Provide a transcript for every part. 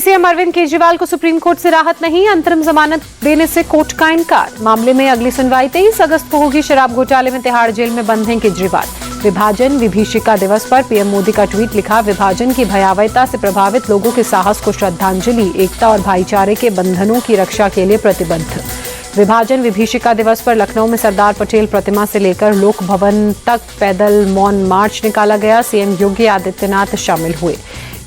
UP CM Arvind Kejriwal को supreme court से राहत नहीं, अंतरिम जमानत देने से कोर्ट का इनकार। मामले में अगली सुनवाई 23 अगस्त को होगी। शराब घोटाले में तिहाड़ जेल में बंद हैं केजरीवाल। विभाजन विभीषिका दिवस पर पीएम मोदी का ट्वीट लिखा, विभाजन की भयावहता से प्रभावित लोगों के साहस को श्रद्धांजलि, एकता और भाईचारे के बंधनों की रक्षा के लिए प्रतिबद्ध। विभाजन विभीषिका दिवस पर लखनऊ में सरदार पटेल प्रतिमा से लेकर लोक भवन तक पैदल मौन मार्च निकाला गया। सीएम योगी आदित्यनाथ शामिल हुए।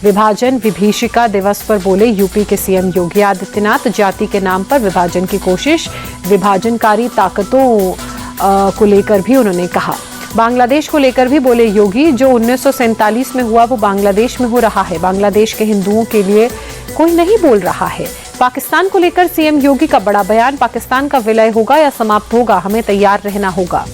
विभाजन विभीषिका दिवस पर बोले यूपी के सीएम योगी आदित्यनाथ, जाति के नाम पर विभाजन की कोशिश, विभाजनकारी ताकतों को लेकर भी उन्होंने कहा। बांग्लादेश को लेकर भी बोले योगी, जो 1947 में हुआ वो बांग्लादेश में हो रहा है। बांग्लादेश के हिंदुओं के लिए कोई नहीं बोल रहा है। पाकिस्तान को लेकर सीएम योगी का बड़ा बयान, पाकिस्तान का विलय होगा या समाप्त होगा, हमें तैयार रहना होगा।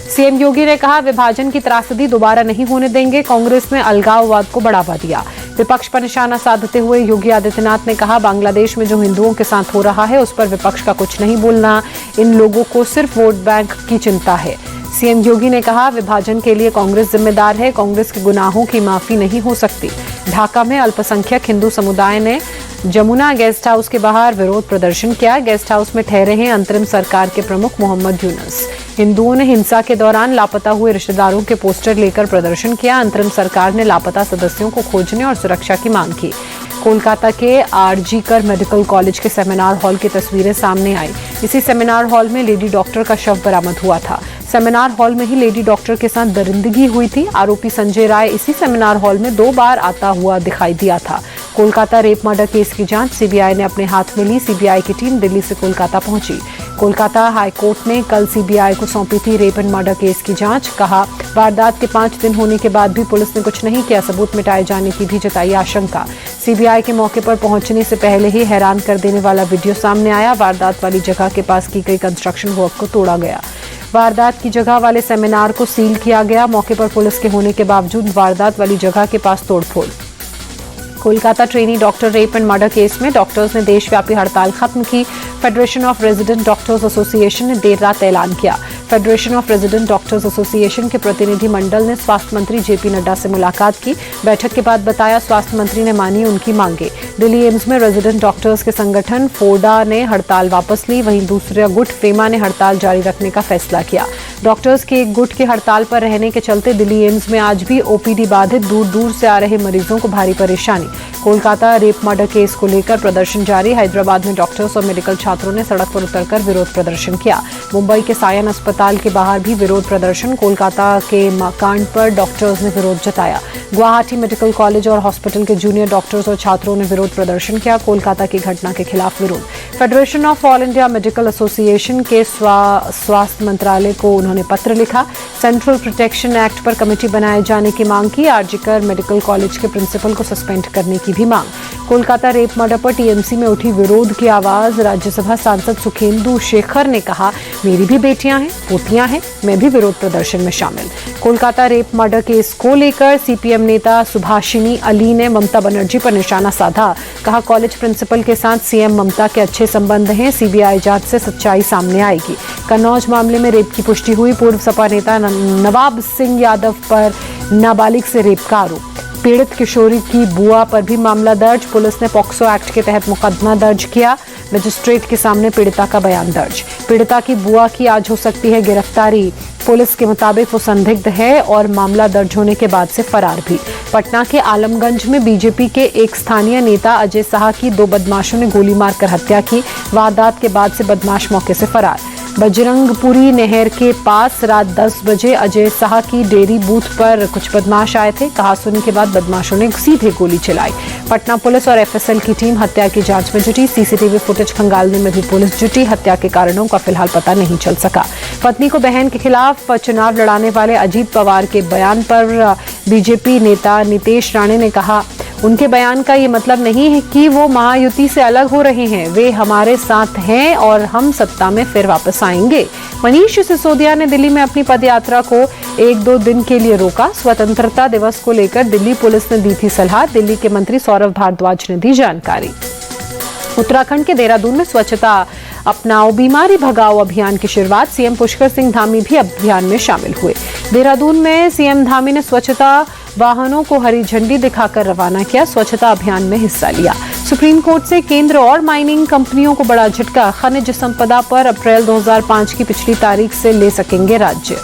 सीएम योगी ने कहा, विभाजन की त्रासदी दोबारा नहीं होने देंगे। कांग्रेस ने अलगाववाद को बढ़ावा दिया। विपक्ष पर निशाना साधते हुए योगी आदित्यनाथ ने कहा, बांग्लादेश में जो हिंदुओं के साथ हो रहा है उस पर विपक्ष का कुछ नहीं बोलना। इन लोगों को सिर्फ वोट बैंक की चिंता है। सीएम योगी ने कहा, विभाजन के लिए कांग्रेस जिम्मेदार है। कांग्रेस के गुनाहों की माफी नहीं हो सकती। ढाका में अल्पसंख्यक हिंदू समुदाय ने जमुना गेस्ट हाउस के बाहर विरोध प्रदर्शन किया। गेस्ट हाउस में ठहरे हैं अंतरिम सरकार के प्रमुख मोहम्मद यूनुस। हिंदुओं ने हिंसा के दौरान लापता हुए रिश्तेदारों के पोस्टर लेकर प्रदर्शन किया। अंतरिम सरकार ने लापता सदस्यों को खोजने और सुरक्षा की मांग की। कोलकाता के आरजीकर मेडिकल कॉलेज के सेमिनार हॉल की तस्वीरें सामने आई। इसी सेमिनार हॉल में लेडी डॉक्टर का शव बरामद हुआ था। सेमिनार हॉल में ही लेडी डॉक्टर के साथ दरिंदगी हुई थी। आरोपी संजय राय इसी सेमिनार हॉल में 2 बार आता हुआ दिखाई दिया था। कोलकाता रेप मर्डर केस की जांच सीबीआई ने अपने हाथ में ली। सीबीआई की टीम दिल्ली से कोलकाता पहुंची। कोलकाता हाईकोर्ट ने कल सीबीआई को सौंपी थी रेप एंड मर्डर केस की जांच। कहा, वारदात के 5 दिन होने के बाद भी पुलिस ने कुछ नहीं किया। सबूत मिटाए जाने की भी जताई आशंका। सीबीआई के मौके पर पहुंचने से पहले ही हैरान कर देने वाला वीडियो सामने आया। वारदात वाली जगह के पास की गई कंस्ट्रक्शन वर्क को तोड़ा गया। वारदात की जगह वाले सेमिनार को सील किया गया। मौके पर पुलिस के होने के बावजूद वारदात वाली जगह के पास तोड़फोड़। Kolkata trainee doctor rape and murder case में डॉक्टर्स ने देशव्यापी हड़ताल खत्म की। Federation of resident doctors association ने देर रात ऐलान किया। Federation of resident doctors association के प्रतिनिधि मंडल ने स्वास्थ्य मंत्री जेपी नड्डा से मुलाकात की। बैठक के बाद बताया, स्वास्थ्य मंत्री ने मानी उनकी मांगे। दिल्ली एम्स में रेजिडेंट डॉक्टर्स के संगठन फोडा ने हड़ताल वापस ली। वहीं दूसरा गुट फेमा ने हड़ताल जारी रखने का फैसला किया। डॉक्टर्स के एक गुट के हड़ताल पर रहने के चलते दिल्ली एम्स में आज भी ओपीडी बाधित, दूर दूर से आ रहे मरीजों को भारी परेशानी। कोलकाता रेप मर्डर केस को लेकर प्रदर्शन जारी। हैदराबाद में डॉक्टर्स और मेडिकल छात्रों ने सड़क पर उतरकर विरोध प्रदर्शन किया। मुंबई के सायन अस्पताल के बाहर भी विरोध प्रदर्शन। कोलकाता के कांड पर डॉक्टर्स ने विरोध जताया। गुवाहाटी मेडिकल कॉलेज और हॉस्पिटल के जूनियर डॉक्टर्स और छात्रों ने विरोध प्रदर्शन किया। कोलकाता की घटना के खिलाफ विरोध। Federation of all India medical association के स्वास्थ्य मंत्रालय को उन्होंने पत्र लिखा। सेंट्रल प्रोटेक्शन एक्ट पर कमेटी बनाए जाने की मांग की। आरजीकर मेडिकल कॉलेज के प्रिंसिपल को सस्पेंड करने की भी मांग। कोलकाता रेप मर्डर पर टीएमसी में उठी विरोध की आवाज। राज्यसभा सांसद सुखेंदु शेखर ने कहा, मेरी भी बेटियां हैं, पोतियां हैं, मैं भी विरोध प्रदर्शन में शामिल। कोलकाता रेप मर्डर केस को लेकर सीपीएम नेता सुभाषिनी अली ने ममता बनर्जी पर निशाना साधा। कहा, कॉलेज प्रिंसिपल के साथ सीएम ममता के अच्छे संबंध हैं। सीबीआई जांच से सच्चाई सामने आएगी। कन्नौज मामले में रेप की पुष्टि हुई। पूर्व सपा नेता नवाब सिंह यादव पर नाबालिग से रेप का आरोप। पीड़ित किशोरी की बुआ पर भी मामला दर्ज। पुलिस ने पॉक्सो एक्ट के तहत मुकदमा दर्ज किया। मजिस्ट्रेट के सामने पीड़िता का बयान दर्ज। पीड़िता की बुआ की आज हो सकती है गिरफ्तारी। पुलिस के मुताबिक वो संदिग्ध है और मामला दर्ज होने के बाद से फरार भी। पटना के आलमगंज में बीजेपी के एक स्थानीय नेता अजय साह की 2 बदमाशों ने गोली मारकर हत्या की। वारदात के बाद से बदमाश मौके से फरार। बजरंगपुरी नहर के पास रात 10 बजे अजय साह की डेयरी बूथ पर कुछ बदमाश आए थे। कहासुनी के बाद बदमाशों ने सीधे गोली चलाई। पटना पुलिस और एफएसएल की टीम हत्या की जांच में जुटी। सीसीटीवी फुटेज खंगालने में भी पुलिस जुटी। हत्या के कारणों का फिलहाल पता नहीं चल सका। पत्नी को बहन के खिलाफ चुनाव लड़ाने वाले अजीत पवार के बयान पर बीजेपी नेता नीतीश राणे ने कहा, उनके बयान का ये मतलब नहीं है कि वो महायुति से अलग हो रहे हैं। वे हमारे साथ हैं और हम सत्ता में फिर वापस आएंगे। मनीष सिसोदिया ने दिल्ली में अपनी पदयात्रा को 1-2 दिन के लिए रोका। स्वतंत्रता दिवस को लेकर दिल्ली पुलिस ने दी थी सलाह। दिल्ली के मंत्री सौरभ भारद्वाज ने दी जानकारी। उत्तराखंड के देहरादून में स्वच्छता अपनाओ बीमारी भगाओ अभियान की शुरुआत। सीएम पुष्कर सिंह धामी भी अभियान में शामिल हुए। देहरादून में सीएम धामी ने स्वच्छता वाहनों को हरी झंडी दिखाकर रवाना किया। स्वच्छता अभियान में हिस्सा लिया। सुप्रीम कोर्ट से केंद्र और माइनिंग कंपनियों को बड़ा झटका। खनिज संपदा पर अप्रैल 2005 की पिछली तारीख से ले सकेंगे राज्य।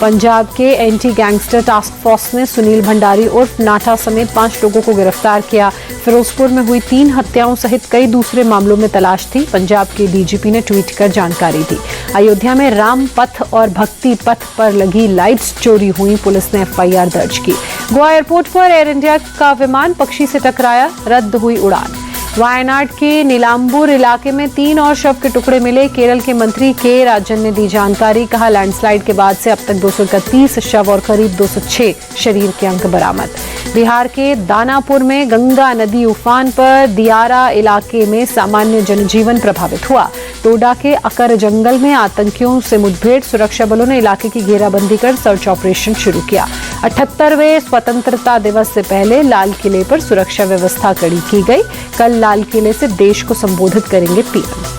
पंजाब के एंटी गैंगस्टर टास्क फोर्स ने सुनील भंडारी उर्फ नाटा समेत 5 लोगों को गिरफ्तार किया। फिरोजपुर में हुई 3 हत्याओं सहित कई दूसरे मामलों में तलाश थी। पंजाब के डीजीपी ने ट्वीट कर जानकारी दी। अयोध्या में राम पथ और भक्ति पथ पर लगी लाइट्स चोरी हुई, पुलिस ने एफआईआर दर्ज की। गोवा एयरपोर्ट पर एयर इंडिया का विमान पक्षी से टकराया, रद्द हुई उड़ान। वायनाड के नीलांबूर इलाके में 3 और शव के टुकड़े मिले। केरल के मंत्री के राजन ने दी जानकारी। कहा, लैंडस्लाइड के बाद से अब तक 231 शव और करीब 206 शरीर के अंग बरामद। बिहार के दानापुर में गंगा नदी उफान पर। दियारा इलाके में सामान्य जनजीवन प्रभावित हुआ। टोडा के अकर जंगल में आतंकियों से मुठभेड़। सुरक्षा बलों ने इलाके की घेराबंदी कर सर्च ऑपरेशन शुरू किया। 78वें स्वतंत्रता दिवस से पहले लाल किले पर सुरक्षा व्यवस्था कड़ी की गई। कल लाल किले से देश को संबोधित करेंगे पीएम।